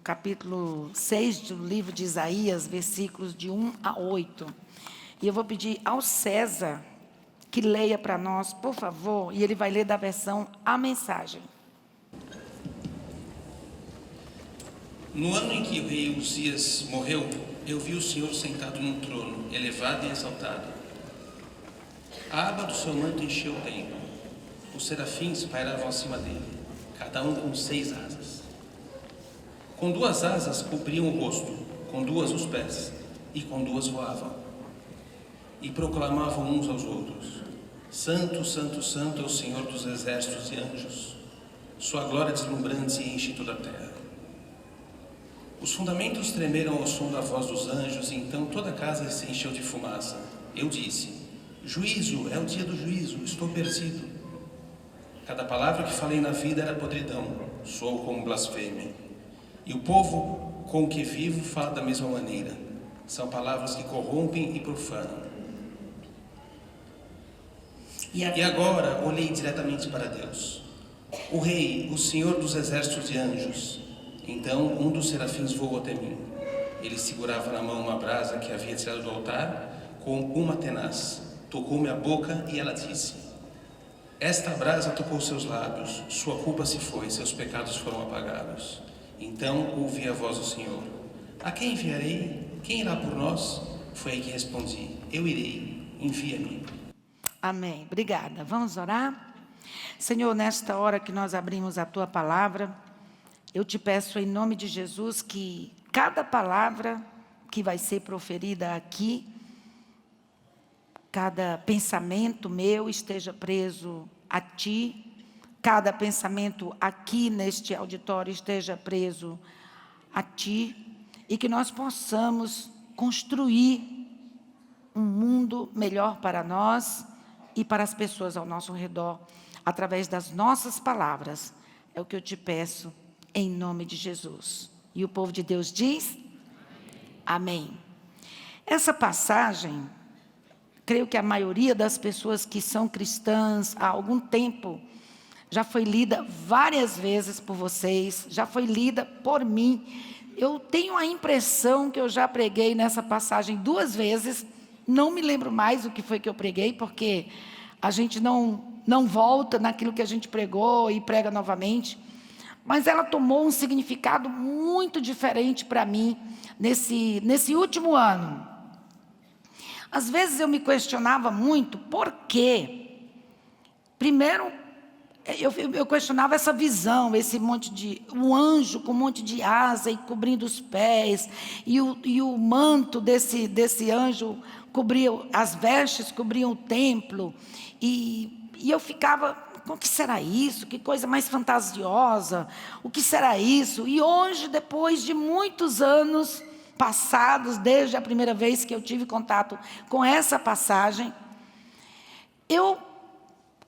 capítulo 6 do livro de Isaías, versículos de 1 a 8. E eu vou pedir ao César que leia para nós, por favor, e ele vai ler da versão A Mensagem. No ano em que o rei Uzias morreu, eu vi o Senhor sentado num trono, elevado e exaltado. A aba do seu manto encheu o templo. Os serafins pairavam acima dele, cada um com 6 asas. Com 2 asas cobriam o rosto, com 2 os pés, e com 2 voavam. E proclamavam uns aos outros: Santo, Santo, Santo é o Senhor dos exércitos e anjos. Sua glória deslumbrante enche toda a terra. Os fundamentos tremeram ao som da voz dos anjos, e então toda a casa se encheu de fumaça. Eu disse: Juízo, é o dia do juízo, estou perdido. Cada palavra que falei na vida era podridão, soou como blasfêmia. E o povo com que vivo fala da mesma maneira. São palavras que corrompem e profanam. E agora olhei diretamente para Deus, o Rei, o Senhor dos exércitos de anjos. Então um dos serafins voou até mim. Ele segurava na mão uma brasa que havia tirado do altar com uma tenaz. Tocou-me a boca e ela disse: Esta brasa tocou seus lábios, sua culpa se foi, seus pecados foram apagados. Então ouvi a voz do Senhor: A quem enviarei? Quem irá por nós? Foi aí que respondi: Eu irei, envia-me. Amém. Obrigada. Vamos orar? Senhor, nesta hora que nós abrimos a Tua palavra, eu te peço em nome de Jesus que cada palavra que vai ser proferida aqui, cada pensamento meu esteja preso a Ti, cada pensamento aqui neste auditório esteja preso a Ti, e que nós possamos construir um mundo melhor para nós e para as pessoas ao nosso redor, através das nossas palavras. É o que eu te peço, em nome de Jesus. E o povo de Deus diz: Amém. Essa passagem, creio que a maioria das pessoas que são cristãs há algum tempo, já foi lida várias vezes por vocês, já foi lida por mim. Eu tenho a impressão que eu já preguei nessa passagem 2 vezes, não me lembro mais o que foi que eu preguei, porque a gente não volta naquilo que a gente pregou e prega novamente. Mas ela tomou um significado muito diferente para mim nesse último ano. Às vezes eu me questionava muito por quê. Primeiro, eu questionava essa visão, o anjo com um monte de asa e cobrindo os pés, e o manto desse anjo cobria, as vestes cobriam o templo, e eu ficava: o que será isso? Que coisa mais fantasiosa, o que será isso? E hoje, depois de muitos anos passados, desde a primeira vez que eu tive contato com essa passagem, eu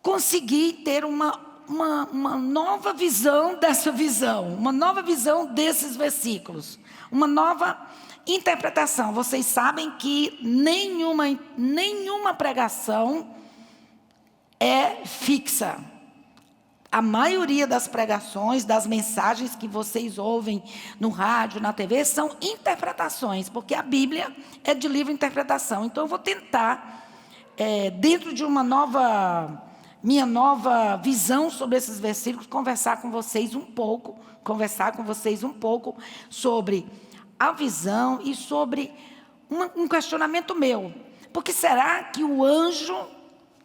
consegui ter uma nova visão dessa visão, uma nova visão desses versículos, uma nova interpretação. Vocês sabem que nenhuma pregação é fixa. A maioria das pregações, das mensagens que vocês ouvem no rádio, na TV, são interpretações, porque a Bíblia é de livre interpretação. Então eu vou tentar, dentro de minha nova visão sobre esses versículos, conversar com vocês um pouco sobre a visão e sobre um questionamento meu. Porque será que o anjo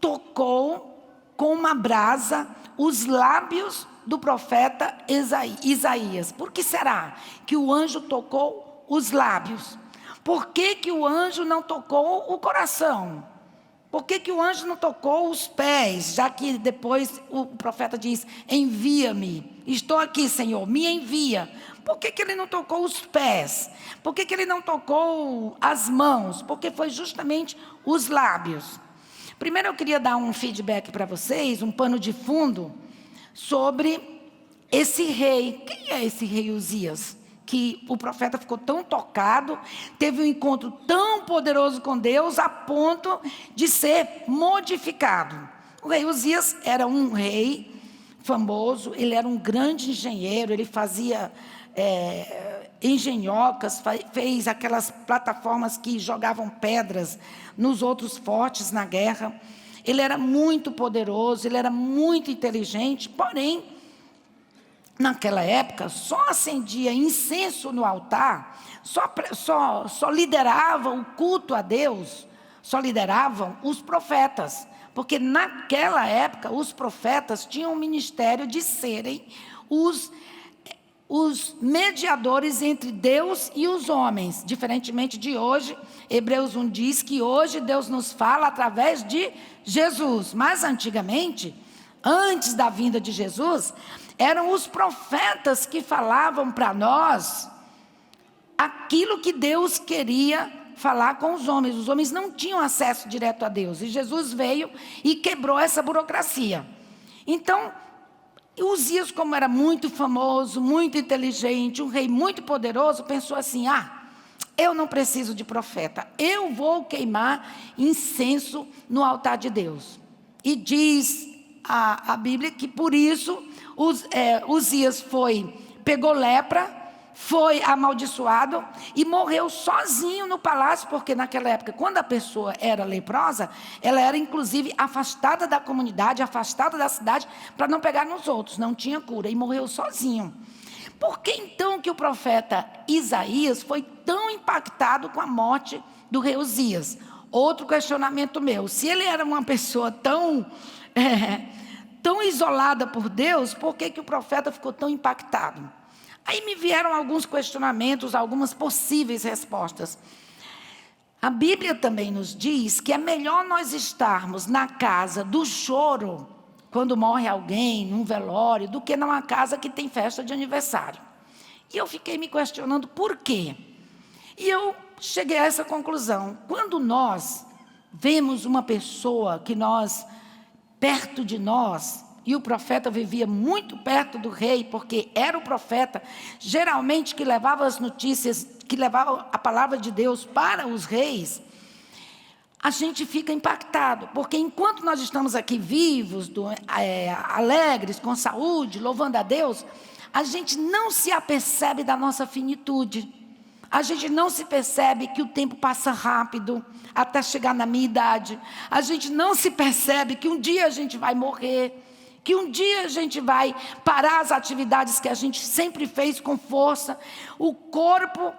tocou com uma brasa os lábios do profeta Isaías? Por que será que o anjo tocou os lábios? Por que o anjo não tocou o coração? Por que o anjo não tocou os pés? Já que depois o profeta diz: envia-me, estou aqui, Senhor, me envia. Por que ele não tocou os pés? Por que ele não tocou as mãos? Porque foi justamente os lábios. Primeiro eu queria dar um feedback para vocês, um pano de fundo, sobre esse rei. Quem é esse rei Uzias? Que o profeta ficou tão tocado, teve um encontro tão poderoso com Deus, a ponto de ser modificado. O rei Uzias era um rei famoso, ele era um grande engenheiro, ele fazia engenhocas, fez aquelas plataformas que jogavam pedras nos outros fortes na guerra. Ele era muito poderoso, ele era muito inteligente, porém, naquela época, só acendia incenso no altar, só liderava o culto a Deus, só lideravam os profetas, porque naquela época os profetas tinham o ministério de serem os mediadores entre Deus e os homens, diferentemente de hoje. Hebreus 1 diz que hoje Deus nos fala através de Jesus, mas antigamente, antes da vinda de Jesus, eram os profetas que falavam para nós aquilo que Deus queria falar com os homens. Os homens não tinham acesso direto a Deus, e Jesus veio e quebrou essa burocracia. Então, Uzias, como era muito famoso, muito inteligente, um rei muito poderoso, pensou assim: eu não preciso de profeta, eu vou queimar incenso no altar de Deus. E diz a Bíblia que por isso Uzias pegou lepra, foi amaldiçoado e morreu sozinho no palácio, porque naquela época, quando a pessoa era leprosa, ela era inclusive afastada da comunidade, afastada da cidade, para não pegar nos outros, não tinha cura, e morreu sozinho. Por que então que o profeta Isaías foi tão impactado com a morte do rei Uzias? Outro questionamento meu: se ele era uma pessoa tão isolada por Deus, por que o profeta ficou tão impactado? Aí me vieram alguns questionamentos, algumas possíveis respostas. A Bíblia também nos diz que é melhor nós estarmos na casa do choro, quando morre alguém, num velório, do que numa casa que tem festa de aniversário. E eu fiquei me questionando por quê. E eu cheguei a essa conclusão: quando nós vemos uma pessoa perto de nós, e o profeta vivia muito perto do rei, porque era o profeta, geralmente, que levava as notícias, que levava a palavra de Deus para os reis, a gente fica impactado, porque enquanto nós estamos aqui vivos, alegres, com saúde, louvando a Deus, a gente não se apercebe da nossa finitude. A gente não se percebe que o tempo passa rápido, até chegar na minha idade. A gente não se percebe que um dia a gente vai morrer, que um dia a gente vai parar as atividades que a gente sempre fez com força. O corpo,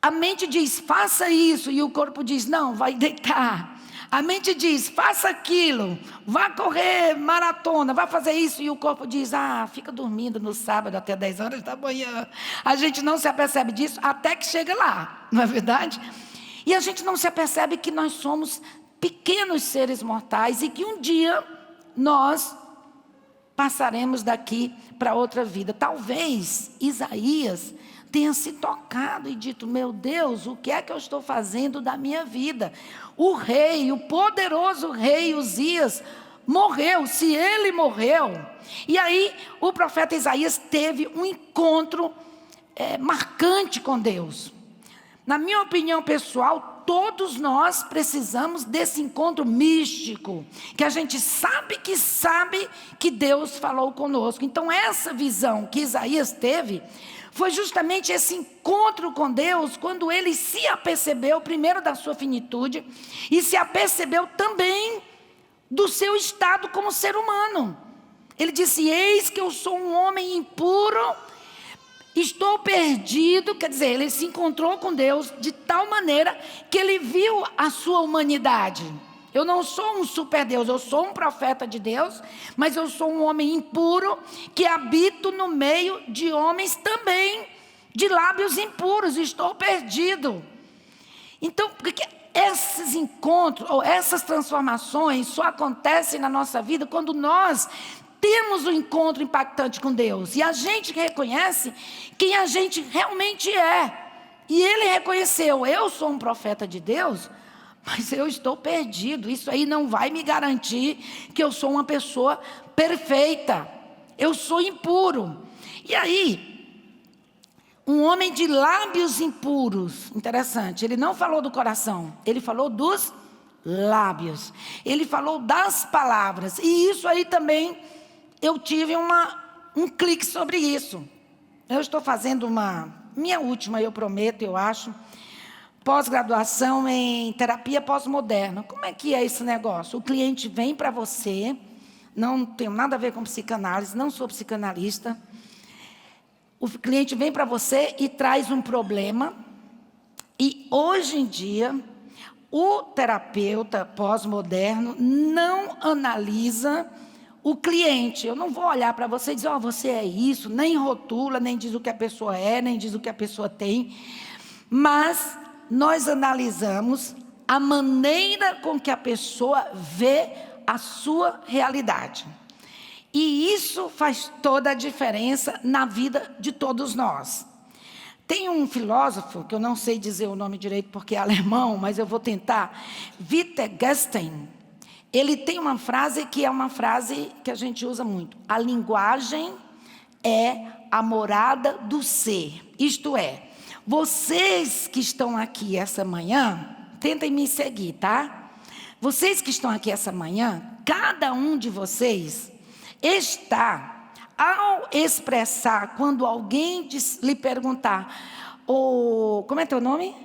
a mente diz: faça isso, e o corpo diz: não, vai deitar. A mente diz: faça aquilo, vá correr maratona, vá fazer isso, e o corpo diz: fica dormindo no sábado até 10 horas da manhã. A gente não se apercebe disso até que chega lá, não é verdade? E a gente não se apercebe que nós somos pequenos seres mortais e que um dia nós passaremos daqui para outra vida. Talvez Isaías tenha se tocado e dito: meu Deus, o que é que eu estou fazendo da minha vida? O rei, o poderoso rei Uzias morreu. Se ele morreu, e aí o profeta Isaías teve um encontro marcante com Deus. Na minha opinião pessoal, todos nós precisamos desse encontro místico, que a gente sabe que Deus falou conosco. Então essa visão que Isaías teve foi justamente esse encontro com Deus, quando ele se apercebeu primeiro da sua finitude e se apercebeu também do seu estado como ser humano. Ele disse: eis que eu sou um homem impuro, estou perdido. Quer dizer, ele se encontrou com Deus de tal maneira que ele viu a sua humanidade. Eu não sou um super Deus, eu sou um profeta de Deus, mas eu sou um homem impuro que habito no meio de homens também de lábios impuros. Estou perdido. Então, porque esses encontros ou essas transformações só acontecem na nossa vida quando nós temos um encontro impactante com Deus e a gente reconhece quem a gente realmente é. E ele reconheceu: eu sou um profeta de Deus, mas eu estou perdido. Isso aí não vai me garantir que eu sou uma pessoa perfeita. Eu sou impuro. E aí, um homem de lábios impuros, interessante, ele não falou do coração, ele falou dos lábios. Ele falou das palavras. E isso aí também, eu tive um clique sobre isso. Eu estou fazendo minha última, eu prometo, eu acho, pós-graduação em terapia pós-moderna. Como é que é esse negócio? O cliente vem para você, não tenho nada a ver com psicanálise, não sou psicanalista. O cliente vem para você e traz um problema. E hoje em dia, o terapeuta pós-moderno não analisa o cliente. Eu não vou olhar para você e dizer, você é isso, nem rotula, nem diz o que a pessoa é, nem diz o que a pessoa tem. Mas nós analisamos a maneira com que a pessoa vê a sua realidade. E isso faz toda a diferença na vida de todos nós. Tem um filósofo, que eu não sei dizer o nome direito porque é alemão, mas eu vou tentar, Wittgenstein. Ele tem uma frase que é uma frase que a gente usa muito. A linguagem é a morada do ser. Isto é, vocês que estão aqui essa manhã, tentem me seguir, tá? Vocês que estão aqui essa manhã, cada um de vocês está, ao expressar, quando alguém lhe perguntar, como é teu nome?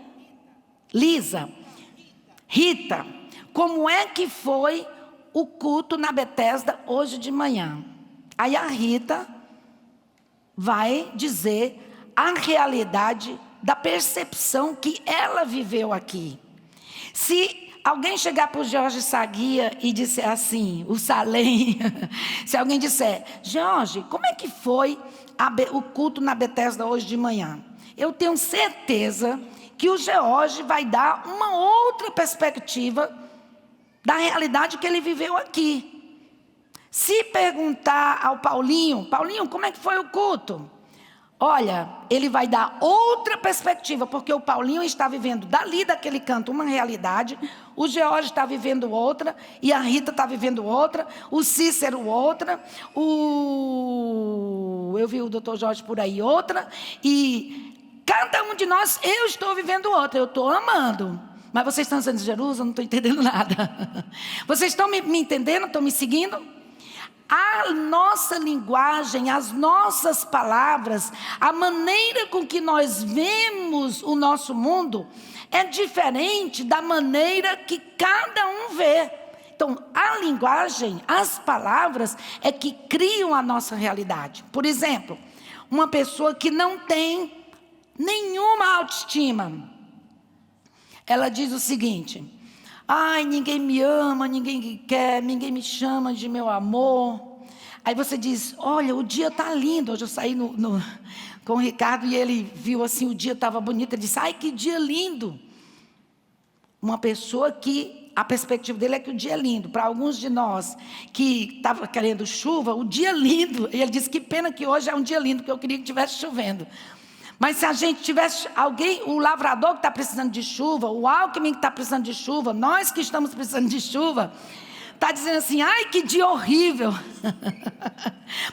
Lisa. Rita, como é que foi o culto na Bethesda hoje de manhã? Aí a Rita vai dizer a realidade da percepção que ela viveu aqui. Se alguém chegar para o Jorge Saguia e disser assim, o Salem, se alguém disser, Jorge, como é que foi o culto na Bethesda hoje de manhã? Eu tenho certeza que o Jorge vai dar uma outra perspectiva da realidade que ele viveu aqui. Se perguntar ao Paulinho, como é que foi o culto? Olha, ele vai dar outra perspectiva, porque o Paulinho está vivendo dali daquele canto uma realidade, o George está vivendo outra, e a Rita está vivendo outra, o Cícero outra, eu vi o doutor Jorge por aí outra, e cada um de nós, eu estou vivendo outra, eu estou amando. Mas vocês estão dizendo, Jerusa, não estou entendendo nada. Vocês estão me entendendo? Estão me seguindo? A nossa linguagem, as nossas palavras, a maneira com que nós vemos o nosso mundo é diferente da maneira que cada um vê. Então, a linguagem, as palavras é que criam a nossa realidade. Por exemplo, uma pessoa que não tem nenhuma autoestima, ela diz o seguinte: ai, ninguém me ama, ninguém me quer, ninguém me chama de meu amor. Aí você diz, olha, o dia está lindo. Hoje eu saí com o Ricardo e ele viu assim, o dia estava bonito. Ele disse, ai, que dia lindo. Uma pessoa que a perspectiva dele é que o dia é lindo. Para alguns de nós que estavam querendo chuva, o dia é lindo. E ele disse, que pena que hoje é um dia lindo, porque eu queria que estivesse chovendo. Mas se a gente tivesse alguém, o lavrador que está precisando de chuva, o Alckmin que está precisando de chuva, nós que estamos precisando de chuva, está dizendo assim, ai, que dia horrível.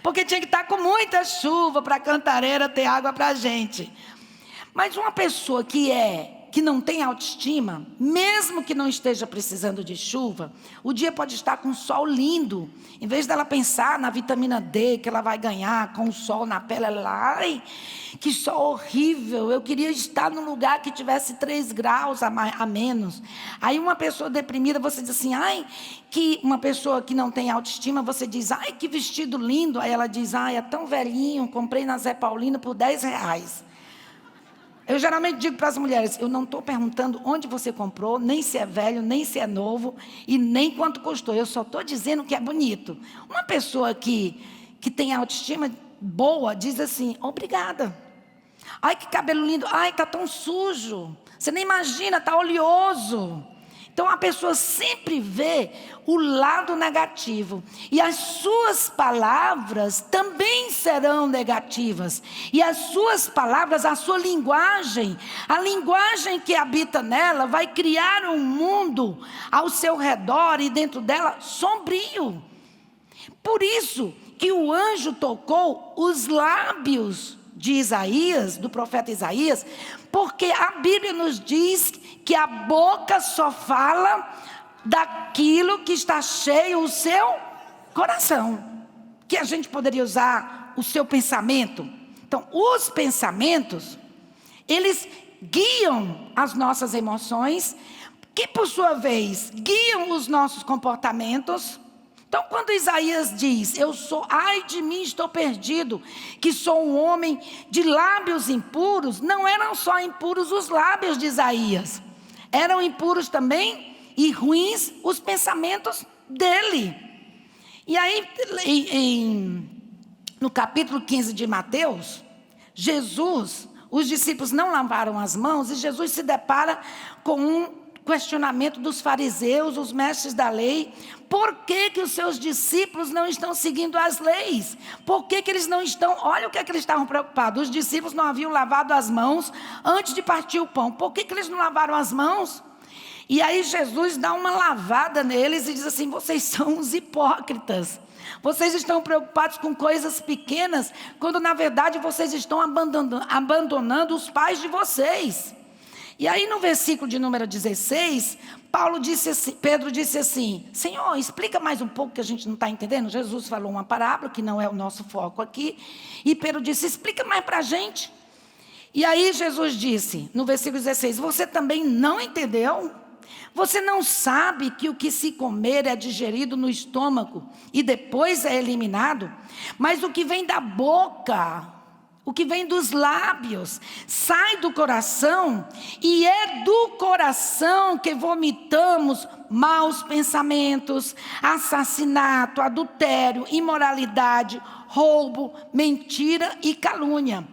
Porque tinha que estar com muita chuva para a Cantareira ter água para a gente. Mas uma pessoa que não tem autoestima, mesmo que não esteja precisando de chuva, o dia pode estar com um sol lindo. Em vez dela pensar na vitamina D que ela vai ganhar com o sol na pele, ela, ai, que sol horrível, eu queria estar num lugar que tivesse 3 graus a menos. Aí uma pessoa deprimida, você diz assim, ai, que uma pessoa que não tem autoestima, você diz, ai, que vestido lindo. Aí ela diz, ai, é tão velhinho, comprei na Zé Paulino por R$10. Eu geralmente digo para as mulheres, eu não estou perguntando onde você comprou, nem se é velho, nem se é novo, e nem quanto custou. Eu só estou dizendo que é bonito. Uma pessoa que tem autoestima boa, diz assim, obrigada. Ai, que cabelo lindo. Ai, está tão sujo. Você nem imagina, está oleoso. Então, a pessoa sempre vê o lado negativo. E as suas palavras também serão negativas. E as suas palavras, a sua linguagem, a linguagem que habita nela, vai criar um mundo ao seu redor e dentro dela sombrio. Por isso que o anjo tocou os lábios de Isaías, do profeta Isaías, porque a Bíblia nos diz que a boca só fala daquilo que está cheio o seu coração. Que a gente poderia usar o seu pensamento. Então, os pensamentos eles guiam as nossas emoções, que por sua vez guiam os nossos comportamentos. Então, quando Isaías diz, ai de mim, estou perdido, que sou um homem de lábios impuros, não eram só impuros os lábios de Isaías, eram impuros também e ruins os pensamentos dele. E aí, no capítulo 15 de Mateus, os discípulos não lavaram as mãos e Jesus se depara com um questionamento dos fariseus, os mestres da lei. Por que os seus discípulos não estão seguindo as leis? Por que eles não estão... Olha o que é que eles estavam preocupados. Os discípulos não haviam lavado as mãos antes de partir o pão. Por que eles não lavaram as mãos? E aí Jesus dá uma lavada neles e diz assim: vocês são uns hipócritas. Vocês estão preocupados com coisas pequenas, quando na verdade vocês estão abandonando os pais de vocês. E aí no versículo de número 16, Pedro disse assim: Senhor, explica mais um pouco que a gente não está entendendo. Jesus falou uma parábola, que não é o nosso foco aqui. E Pedro disse: explica mais para a gente. E aí Jesus disse, no versículo 16, você também não entendeu? Você não sabe que o que se comer é digerido no estômago e depois é eliminado? Mas o que vem da boca, o que vem dos lábios, sai do coração, e é do coração que vomitamos maus pensamentos, assassinato, adultério, imoralidade, roubo, mentira e calúnia.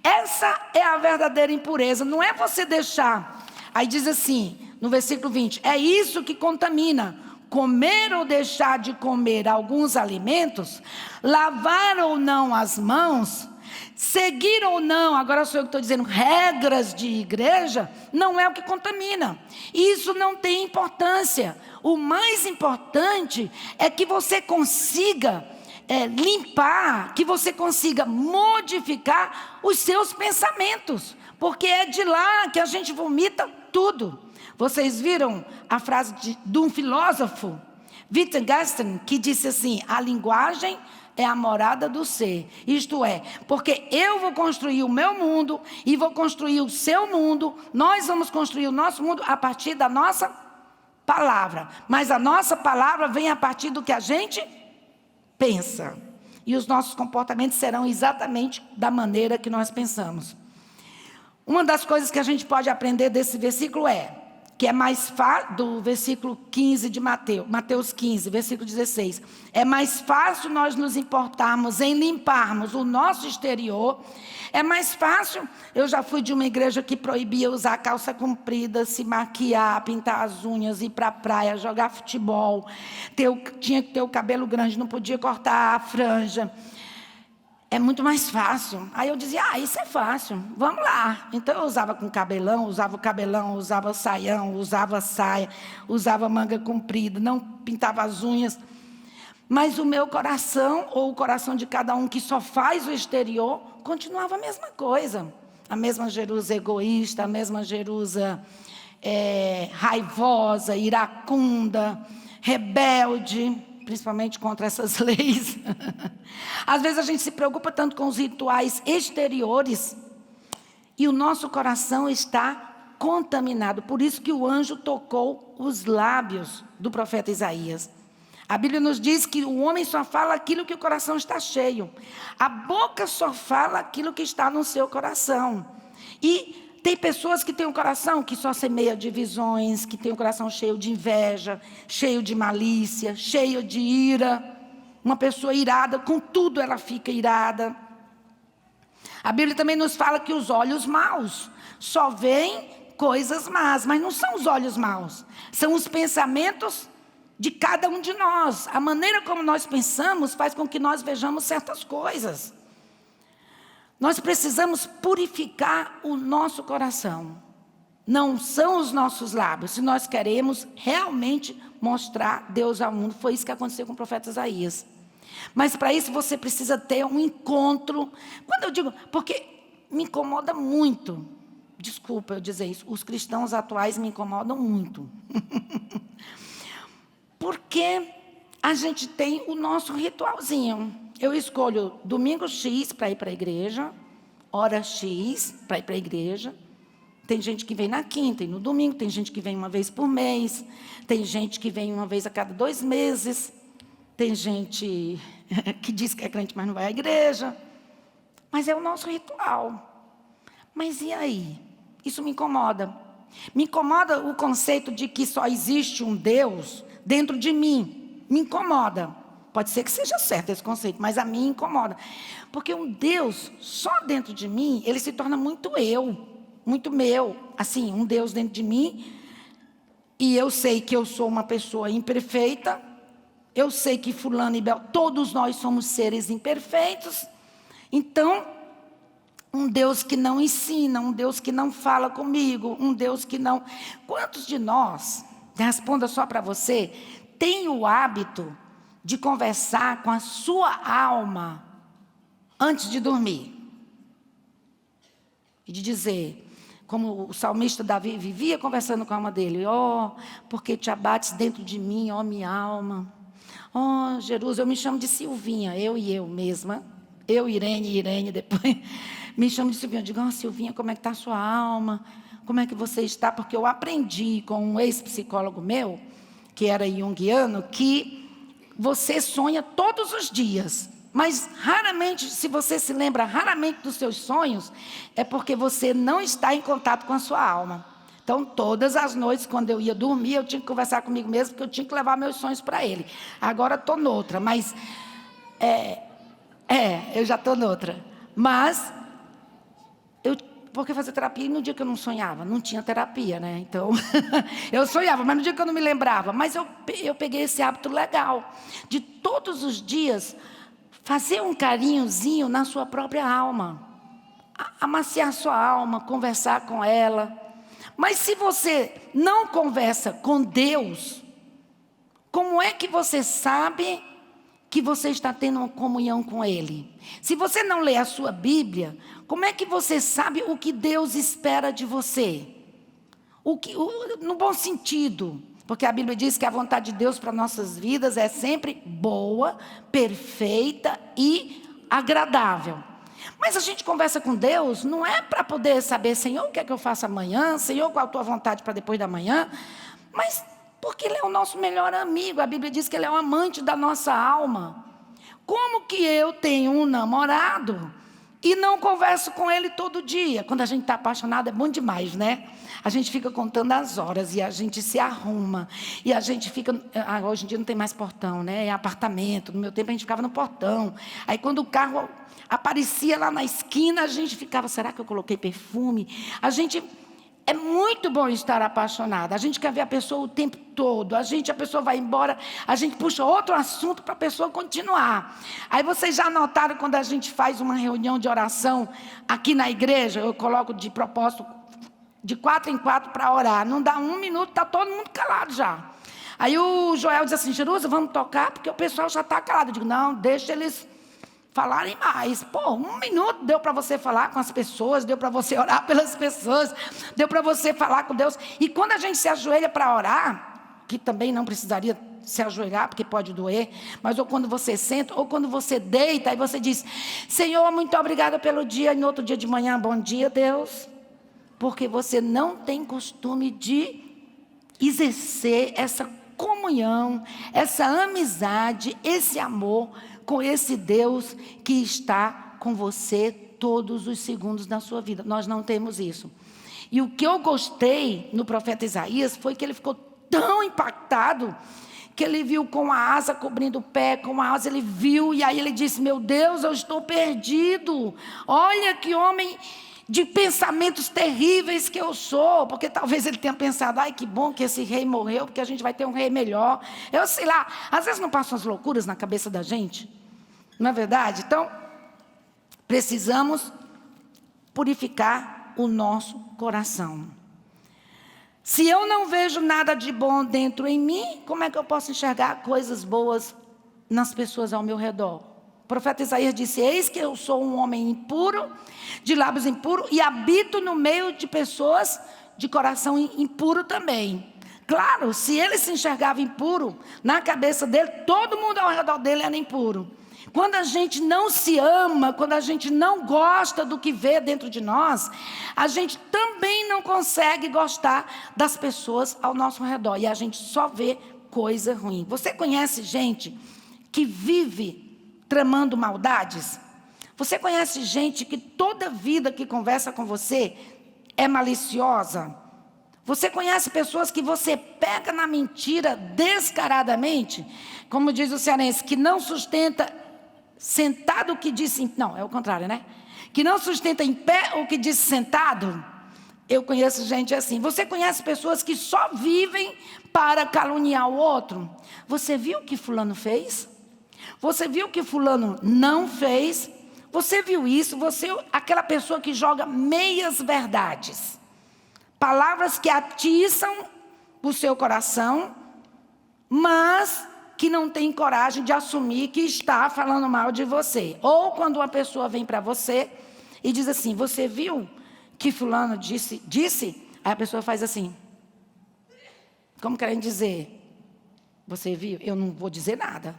Essa é a verdadeira impureza. Não é você deixar. Aí diz assim, no versículo 20, é isso que contamina. Comer ou deixar de comer alguns alimentos, lavar ou não as mãos, seguir ou não, agora sou eu que estou dizendo, regras de igreja, não é o que contamina. Isso não tem importância. O mais importante é que você consiga limpar, que você consiga modificar os seus pensamentos, porque é de lá que a gente vomita tudo. Vocês viram a frase de um filósofo, Wittgenstein, que disse assim: a linguagem é a morada do ser. Isto é, porque eu vou construir o meu mundo e vou construir o seu mundo, nós vamos construir o nosso mundo a partir da nossa palavra. Mas a nossa palavra vem a partir do que a gente pensa. E os nossos comportamentos serão exatamente da maneira que nós pensamos. Uma das coisas que a gente pode aprender desse versículo que é mais fácil, do versículo 15 de Mateus 15, versículo 16, é mais fácil nós nos importarmos em limparmos o nosso exterior. É mais fácil, eu já fui de uma igreja que proibia usar calça comprida, se maquiar, pintar as unhas, ir para a praia, jogar futebol, tinha que ter o cabelo grande, não podia cortar a franja. É muito mais fácil. Aí eu dizia, isso é fácil, vamos lá. Então eu usava com cabelão, usava saião, usava saia, usava manga comprida, não pintava as unhas. Mas o meu coração, ou o coração de cada um que só faz o exterior, continuava a mesma coisa. A mesma Jerusa egoísta, a mesma Jerusa raivosa, iracunda, rebelde, principalmente contra essas leis. Às vezes a gente se preocupa tanto com os rituais exteriores e o nosso coração está contaminado. Por isso que o anjo tocou os lábios do profeta Isaías. A Bíblia nos diz que o homem só fala aquilo que o coração está cheio. A boca só fala aquilo que está no seu coração. E tem pessoas que têm um coração que só semeia divisões, que tem um coração cheio de inveja, cheio de malícia, cheio de ira. Uma pessoa irada, com tudo ela fica irada. A Bíblia também nos fala que os olhos maus só veem coisas más, mas não são os olhos maus, são os pensamentos de cada um de nós. A maneira como nós pensamos faz com que nós vejamos certas coisas. Nós precisamos purificar o nosso coração. Não são os nossos lábios. Se nós queremos realmente mostrar Deus ao mundo. Foi isso que aconteceu com o profeta Isaías. Mas para isso você precisa ter um encontro. Quando eu digo, porque me incomoda muito. Desculpa eu dizer isso. Os cristãos atuais me incomodam muito. Porque a gente tem o nosso ritualzinho. Eu escolho domingo X para ir para a igreja, hora X para ir para a igreja. Tem gente que vem na quinta e no domingo, tem gente que vem uma vez por mês, tem gente que vem uma vez a cada 2 meses, tem gente que diz que é crente, mas não vai à igreja. Mas é o nosso ritual. Mas e aí? Isso me incomoda. Me incomoda o conceito de que só existe um Deus dentro de mim. Me incomoda. Pode ser que seja certo esse conceito, mas a mim incomoda. Porque um Deus só dentro de mim, ele se torna muito eu, muito meu. Assim, um Deus dentro de mim. E eu sei que eu sou uma pessoa imperfeita. Eu sei que fulano e Bel, todos nós somos seres imperfeitos. Então, um Deus que não ensina, um Deus que não fala comigo, um Deus que não... Quantos de nós, responda só para você, tem o hábito de conversar com a sua alma antes de dormir? E de dizer, como o salmista Davi vivia conversando com a alma dele, porque te abates dentro de mim, minha alma. Jesus, eu me chamo de Silvinha, eu mesma. Eu, Irene, depois me chamo de Silvinha. Eu digo, Silvinha, como é que está a sua alma? Como é que você está? Porque eu aprendi com um ex-psicólogo meu, que era junguiano, que você sonha todos os dias. Mas raramente, se você se lembra raramente dos seus sonhos, é porque você não está em contato com a sua alma. Então, todas as noites, quando eu ia dormir, eu tinha que conversar comigo mesmo, porque eu tinha que levar meus sonhos para ele. Agora estou noutra, mas... eu já estou noutra. Mas, porque fazer terapia no dia que eu não sonhava? Não tinha terapia, né? Então, eu sonhava, mas no dia que eu não me lembrava. Mas eu peguei esse hábito legal, de todos os dias, fazer um carinhozinho na sua própria alma. Amaciar sua alma, conversar com ela. Mas se você não conversa com Deus, como é que você sabe que você está tendo uma comunhão com Ele? Se você não lê a sua Bíblia, como é que você sabe o que Deus espera de você? No bom sentido, porque a Bíblia diz que a vontade de Deus para nossas vidas é sempre boa, perfeita e agradável. Mas a gente conversa com Deus, não é para poder saber, Senhor, o que é que eu faço amanhã? Senhor, qual a tua vontade para depois da manhã? Mas porque Ele é o nosso melhor amigo. A Bíblia diz que Ele é o amante da nossa alma. Como que eu tenho um namorado e não converso com ele todo dia? Quando a gente está apaixonado é bom demais, né? A gente fica contando as horas e a gente se arruma. E a gente fica... hoje em dia não tem mais portão, né? É apartamento. No meu tempo a gente ficava no portão. Aí quando o carro aparecia lá na esquina, a gente ficava, será que eu coloquei perfume? É muito bom estar apaixonada. A gente quer ver a pessoa o tempo todo. A pessoa vai embora, a gente puxa outro assunto para a pessoa continuar. Aí vocês já notaram quando a gente faz uma reunião de oração aqui na igreja, eu coloco de propósito de 4 em 4 para orar. Não dá 1 minuto, está todo mundo calado já. Aí o Joel diz assim, Jerusa, vamos tocar, porque o pessoal já está calado. Eu digo, não, deixa eles falarem mais. 1 minuto deu para você falar com as pessoas, deu para você orar pelas pessoas, deu para você falar com Deus. E quando a gente se ajoelha para orar, que também não precisaria se ajoelhar, porque pode doer, mas ou quando você senta, ou quando você deita, aí você diz, Senhor, muito obrigada pelo dia, e no outro dia de manhã, bom dia, Deus, porque você não tem costume de exercer essa comunhão, essa amizade, esse amor com esse Deus que está com você todos os segundos da sua vida. Nós não temos isso. E o que eu gostei no profeta Isaías foi que ele ficou tão impactado que ele viu com a asa cobrindo o pé, com a asa ele viu, e aí ele disse, meu Deus, eu estou perdido. Olha que homem de pensamentos terríveis que eu sou, porque talvez ele tenha pensado, ai que bom que esse rei morreu, porque a gente vai ter um rei melhor. Eu sei lá, às vezes não passam as loucuras na cabeça da gente, não é verdade? Então, precisamos purificar o nosso coração. Se eu não vejo nada de bom dentro em mim, como é que eu posso enxergar coisas boas nas pessoas ao meu redor? O profeta Isaías disse, eis que eu sou um homem impuro, de lábios impuros, e habito no meio de pessoas de coração impuro também. Claro, se ele se enxergava impuro, na cabeça dele, todo mundo ao redor dele era impuro. Quando a gente não se ama, quando a gente não gosta do que vê dentro de nós, a gente também não consegue gostar das pessoas ao nosso redor. E a gente só vê coisa ruim. Você conhece gente que vive tramando maldades? Você conhece gente que toda vida que conversa com você é maliciosa? Você conhece pessoas que você pega na mentira descaradamente? Como diz o cearense, que não sustenta sentado o que disse... Não, é o contrário, né? Que não sustenta em pé o que disse sentado. Eu conheço gente assim. Você conhece pessoas que só vivem para caluniar o outro? Você viu o que fulano fez? Você viu o que fulano não fez? Você viu isso? Você é aquela pessoa que joga meias verdades. Palavras que atiçam o seu coração, mas que não tem coragem de assumir que está falando mal de você. Ou quando uma pessoa vem para você e diz assim, você viu que fulano disse? Aí a pessoa faz assim. Como querendo dizer, você viu? Eu não vou dizer nada.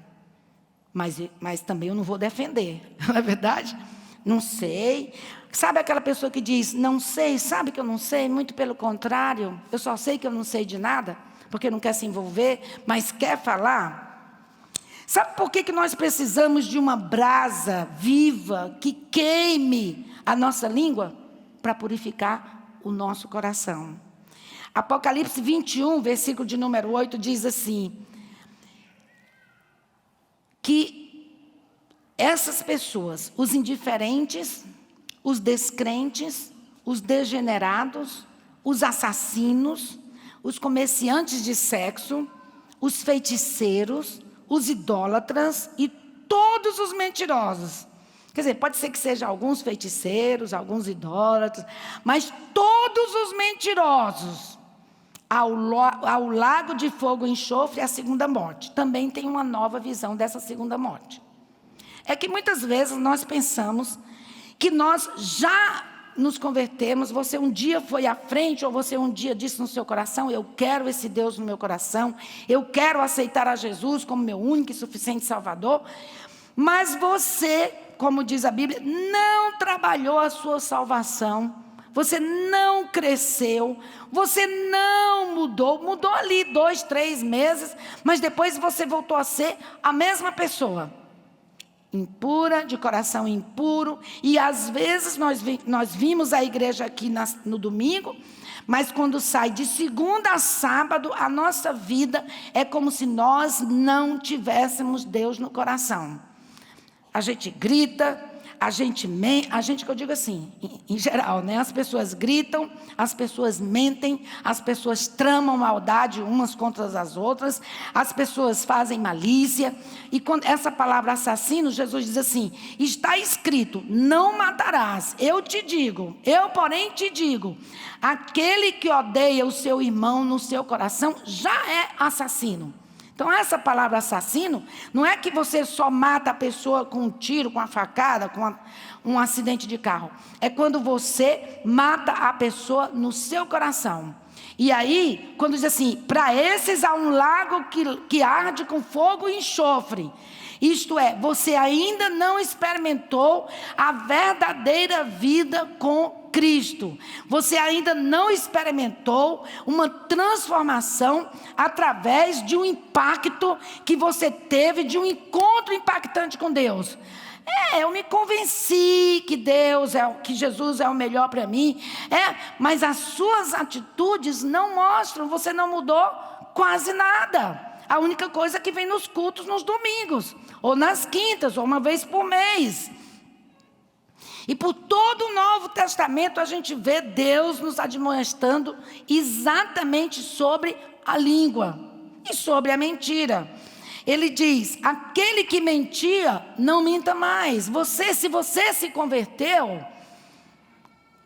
Mas também eu não vou defender. Não é verdade? Não sei. Sabe aquela pessoa que diz, não sei, sabe que eu não sei? Muito pelo contrário, eu só sei que eu não sei de nada, porque não quer se envolver, mas quer falar. Sabe por que nós precisamos de uma brasa viva que queime a nossa língua? Para purificar o nosso coração. Apocalipse 21, versículo de número 8, diz assim, que essas pessoas, os indiferentes, os descrentes, os degenerados, os assassinos, os comerciantes de sexo, os feiticeiros, os idólatras e todos os mentirosos. Quer dizer, pode ser que sejam alguns feiticeiros, alguns idólatras, mas todos os mentirosos ao lago de fogo e enxofre, a segunda morte. Também tem uma nova visão dessa segunda morte. É que muitas vezes nós pensamos que nós já nos convertemos, você um dia foi à frente, ou você um dia disse no seu coração, eu quero esse Deus no meu coração, eu quero aceitar a Jesus como meu único e suficiente Salvador, mas você, como diz a Bíblia, não trabalhou a sua salvação, você não cresceu, você não mudou ali 2, 3 meses, mas depois você voltou a ser a mesma pessoa. Impura, de coração impuro, e às vezes nós vimos a igreja aqui no domingo, mas quando sai de segunda a sábado, a nossa vida é como se nós não tivéssemos Deus no coração. A gente grita, a gente que eu digo assim, em geral, né? As pessoas gritam, as pessoas mentem, as pessoas tramam maldade umas contra as outras, as pessoas fazem malícia, e quando essa palavra assassino, Jesus diz assim, está escrito, não matarás, eu porém te digo, aquele que odeia o seu irmão no seu coração, já é assassino. Então essa palavra assassino, não é que você só mata a pessoa com um tiro, com uma facada, com um acidente de carro. É quando você mata a pessoa no seu coração. E aí, quando diz assim, para esses há um lago que arde com fogo e enxofre. Isto é, você ainda não experimentou a verdadeira vida com Cristo. Você ainda não experimentou uma transformação através de um impacto que você teve, de um encontro impactante com Deus. Eu me convenci que Jesus é o melhor para mim. Mas as suas atitudes não mostram, você não mudou quase nada. A única coisa que vem nos cultos nos domingos, ou nas quintas, ou uma vez por mês. E por todo o Novo Testamento a gente vê Deus nos admoestando exatamente sobre a língua e sobre a mentira. Ele diz, aquele que mentia, não minta mais. Se você se converteu,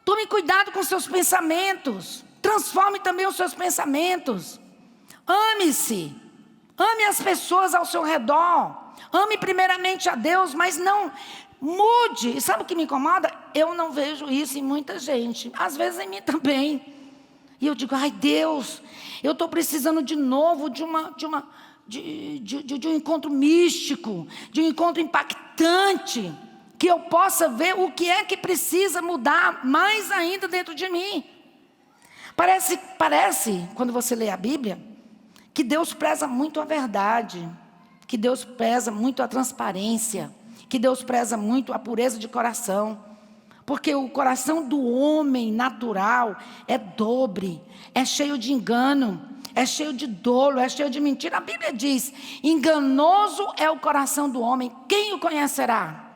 tome cuidado com seus pensamentos. Transforme também os seus pensamentos. Ame-se. Ame as pessoas ao seu redor. Ame primeiramente a Deus, mas não mude. E sabe o que me incomoda? Eu não vejo isso em muita gente. Às vezes em mim também. E eu digo, ai Deus, eu estou precisando de novo de uma de um encontro místico, de um encontro impactante, que eu possa ver o que é que precisa mudar mais ainda dentro de mim. Parece, quando você lê a Bíblia, que Deus preza muito a verdade, que Deus preza muito a transparência, que Deus preza muito a pureza de coração. Porque o coração do homem natural é dobre, é cheio de engano, é cheio de dolo, é cheio de mentira. A Bíblia diz: enganoso é o coração do homem, quem o conhecerá?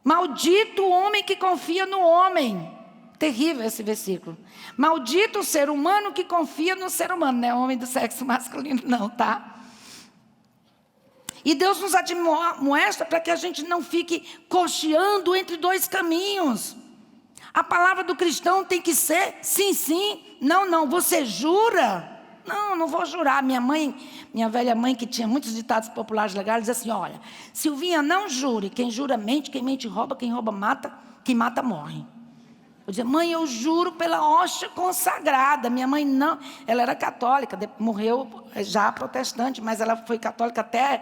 Maldito o homem que confia no homem. Terrível esse versículo. Maldito o ser humano que confia no ser humano. Não é homem do sexo masculino não, tá? E Deus nos admoesta para que a gente não fique cocheando entre dois caminhos. A palavra do cristão tem que ser sim, sim, não, não. Você jura? Não, não vou jurar. Minha velha mãe, que tinha muitos ditados populares legais, dizia assim: olha, Silvinha, não jure. Quem jura mente, quem mente rouba, quem rouba mata, quem mata morre. Eu dizia: mãe, eu juro pela hóstia consagrada. Minha mãe não, ela era católica, morreu já protestante, mas ela foi católica até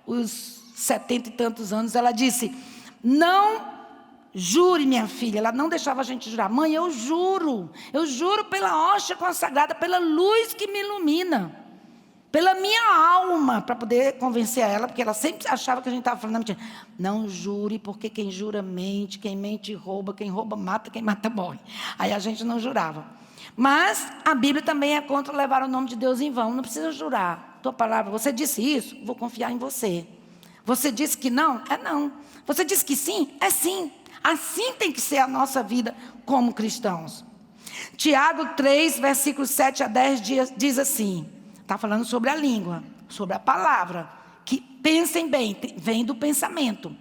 os 70 e tantos anos. Ela disse: não jure, minha filha. Ela não deixava a gente jurar. Mãe, eu juro pela hóstia consagrada, pela luz que me ilumina, pela minha alma, para poder convencer a ela, porque ela sempre achava que a gente estava falando mentira. Não jure, porque quem jura mente, quem mente rouba, quem rouba mata, quem mata morre. Aí a gente não jurava. Mas a Bíblia também é contra levar o nome de Deus em vão. Não precisa jurar. Tua palavra, você disse isso, vou confiar em você. Você disse que não? É não. Você disse que sim? É sim. Assim tem que ser a nossa vida como cristãos. Tiago 3, versículos 7 a 10 diz assim. Está falando sobre a língua, sobre a palavra. Que pensem bem, vem do pensamento.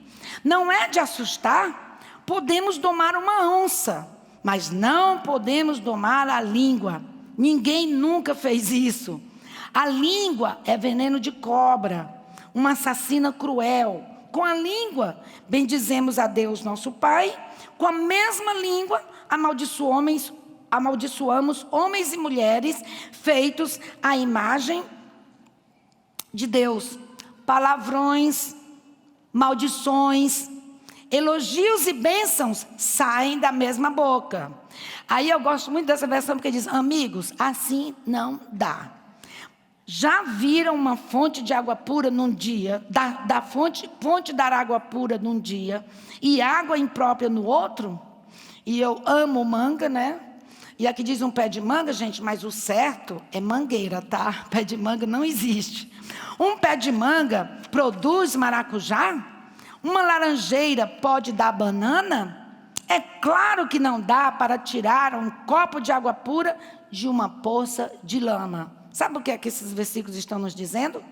Não é de assustar, podemos domar uma onça, mas não podemos domar a língua. Ninguém nunca fez isso. A língua é veneno de cobra, uma assassina cruel. Com a língua bendizemos a Deus nosso Pai, com a mesma língua amaldiçoamos homens e mulheres feitos à imagem de Deus. Palavrões, maldições, elogios e bênçãos saem da mesma boca. Aí eu gosto muito dessa versão porque diz: amigos, assim não dá. Já viram uma fonte de água pura num dia, da fonte dar água pura num dia e água imprópria no outro? E eu amo manga, né? E aqui diz um pé de manga, gente, mas o certo é mangueira, tá? Pé de manga não existe. Um pé de manga produz maracujá? Uma laranjeira pode dar banana? É claro que não dá para tirar um copo de água pura de uma poça de lama. Sabe o que é que esses versículos estão nos dizendo?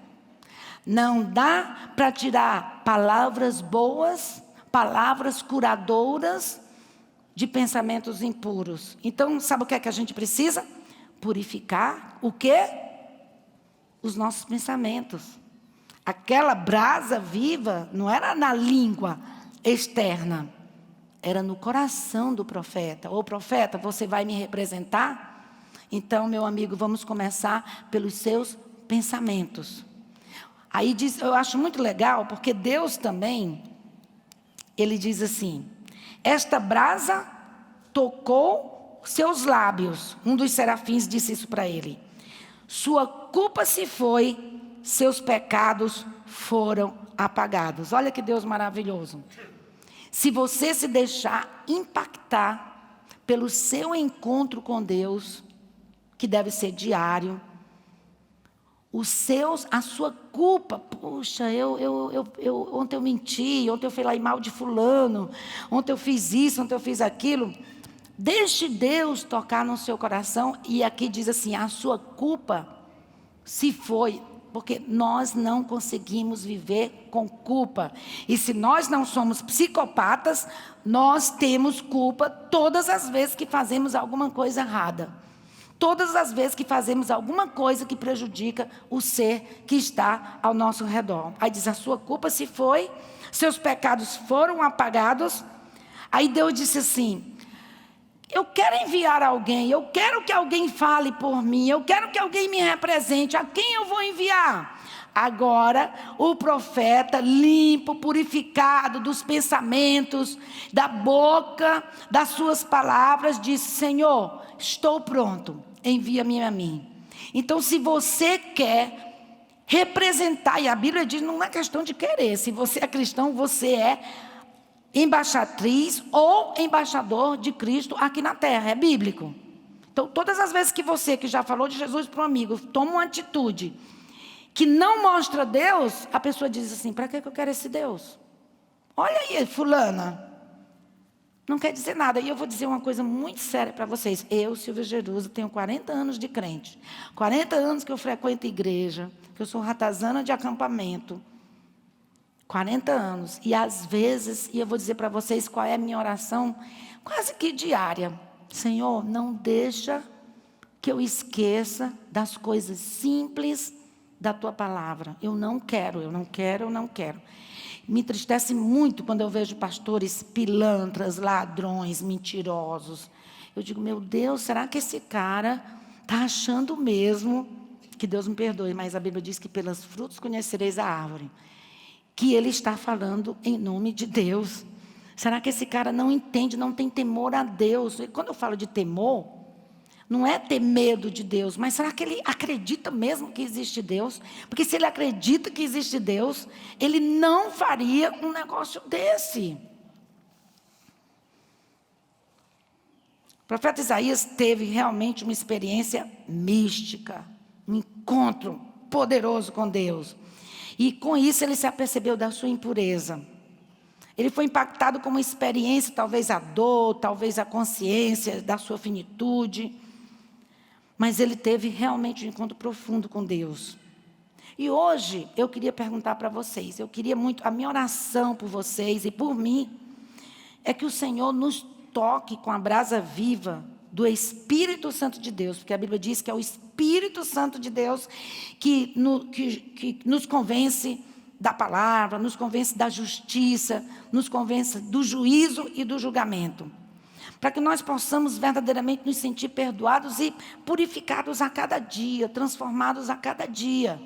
Não dá para tirar palavras boas, palavras curadoras de pensamentos impuros. Então, sabe o que é que a gente precisa? Purificar o quê? Os nossos pensamentos. Aquela brasa viva não era na língua externa, era no coração do profeta. Ô profeta, você vai me representar? Então, meu amigo, vamos começar pelos seus pensamentos. Aí diz, eu acho muito legal, porque Deus também, Ele diz assim: esta brasa tocou seus lábios. Um dos serafins disse isso para ele. Sua culpa se foi, seus pecados foram apagados. Olha que Deus maravilhoso. Se você se deixar impactar pelo seu encontro com Deus, que deve ser diário, a sua culpa, puxa, ontem eu menti, ontem eu falei mal de fulano, ontem eu fiz isso, ontem eu fiz aquilo. Deixe Deus tocar no seu coração. E aqui diz assim: a sua culpa se foi, porque nós não conseguimos viver com culpa. E se nós não somos psicopatas, nós temos culpa todas as vezes que fazemos alguma coisa errada. Todas as vezes que fazemos alguma coisa que prejudica o ser que está ao nosso redor. Aí diz: a sua culpa se foi, seus pecados foram apagados. Aí Deus disse assim: eu quero enviar alguém, eu quero que alguém fale por mim, eu quero que alguém me represente. A quem eu vou enviar? Agora, o profeta, limpo, purificado dos pensamentos, da boca, das suas palavras, disse: Senhor, estou pronto, envia-me a mim. Então, se você quer representar, e a Bíblia diz, não é questão de querer, se você é cristão, você é embaixatriz ou embaixador de Cristo aqui na terra, é bíblico. Então, todas as vezes que você, que já falou de Jesus para um amigo, toma uma atitude que não mostra Deus, a pessoa diz assim: para que eu quero esse Deus? Olha aí, fulana. Não quer dizer nada. E eu vou dizer uma coisa muito séria para vocês. Eu, Silvia Jerusa, tenho 40 anos de crente. 40 anos que eu frequento igreja, que eu sou ratazana de acampamento. 40 anos. E às vezes, e eu vou dizer para vocês qual é a minha oração, quase que diária. Senhor, não deixa que eu esqueça das coisas simples da tua palavra. Eu não quero. Me entristece muito quando eu vejo pastores pilantras, ladrões, mentirosos. Eu digo: meu Deus, será que esse cara está achando mesmo, que Deus me perdoe, mas a Bíblia diz que pelos frutos conhecereis a árvore, que ele está falando em nome de Deus? Será que esse cara não entende, não tem temor a Deus? E quando eu falo de temor, não é ter medo de Deus, mas será que ele acredita mesmo que existe Deus? Porque se ele acredita que existe Deus, ele não faria um negócio desse. O profeta Isaías teve realmente uma experiência mística, um encontro poderoso com Deus. E com isso ele se apercebeu da sua impureza. Ele foi impactado com uma experiência, talvez a dor, talvez a consciência da sua finitude. Mas ele teve realmente um encontro profundo com Deus. E hoje eu queria perguntar para vocês, a minha oração por vocês e por mim, é que o Senhor nos toque com a brasa viva do Espírito Santo de Deus, porque a Bíblia diz que é o Espírito Santo de Deus que nos convence da palavra, nos convence da justiça, nos convence do juízo e do julgamento. Para que nós possamos verdadeiramente nos sentir perdoados e purificados a cada dia, transformados a cada dia.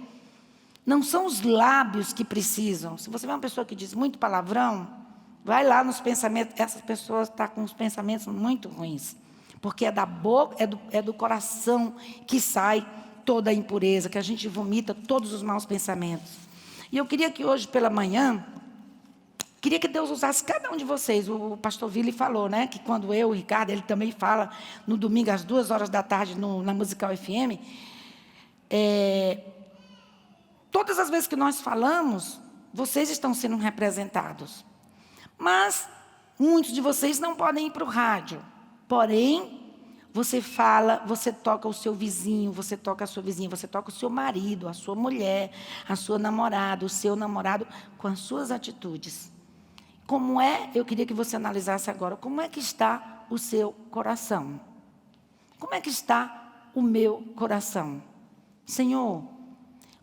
Não são os lábios que precisam. Se você vê uma pessoa que diz muito palavrão, vai lá nos pensamentos, essas pessoas estão com os pensamentos muito ruins. Porque é da boca, é do coração que sai toda a impureza, que a gente vomita todos os maus pensamentos. E eu queria que hoje pela manhã, queria que Deus usasse cada um de vocês. O pastor Vili falou, né, que quando o Ricardo, ele também fala no domingo às 2h na Musical FM. Todas as vezes que nós falamos, vocês estão sendo representados. Mas muitos de vocês não podem ir para o rádio. Porém, você fala, você toca o seu vizinho, você toca a sua vizinha, você toca o seu marido, a sua mulher, a sua namorada, o seu namorado, com as suas atitudes. Eu queria que você analisasse agora, como é que está o seu coração? Como é que está o meu coração? Senhor,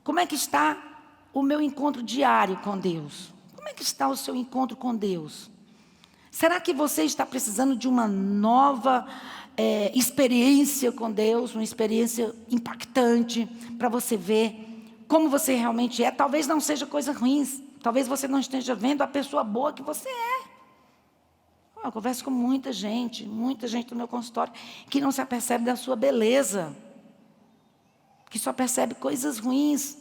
como é que está o meu encontro diário com Deus? Como é que está o seu encontro com Deus? Será que você está precisando de uma nova experiência com Deus, uma experiência impactante, para você ver como você realmente é? Talvez não seja coisa ruim. Talvez você não esteja vendo a pessoa boa que você é. Eu converso com muita gente no meu consultório, que não se apercebe da sua beleza, que só percebe coisas ruins.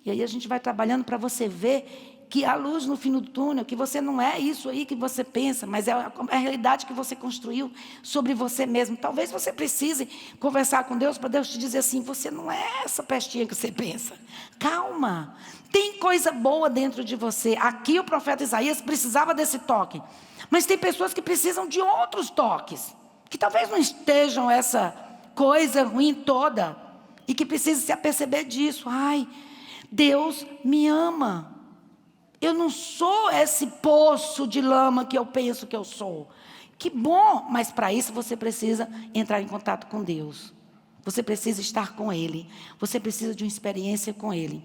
E aí a gente vai trabalhando para você ver que há luz no fim do túnel, que você não é isso aí que você pensa, mas é a realidade que você construiu sobre você mesmo. Talvez você precise conversar com Deus, para Deus te dizer assim: você não é essa pestinha que você pensa. Calma, tem coisa boa dentro de você. Aqui o profeta Isaías precisava desse toque. Mas tem pessoas que precisam de outros toques, que talvez não estejam essa coisa ruim toda, e que precisam se aperceber disso. Ai, Deus me ama. Eu não sou esse poço de lama que eu penso que eu sou. Que bom, mas para isso você precisa entrar em contato com Deus. Você precisa estar com Ele. Você precisa de uma experiência com Ele.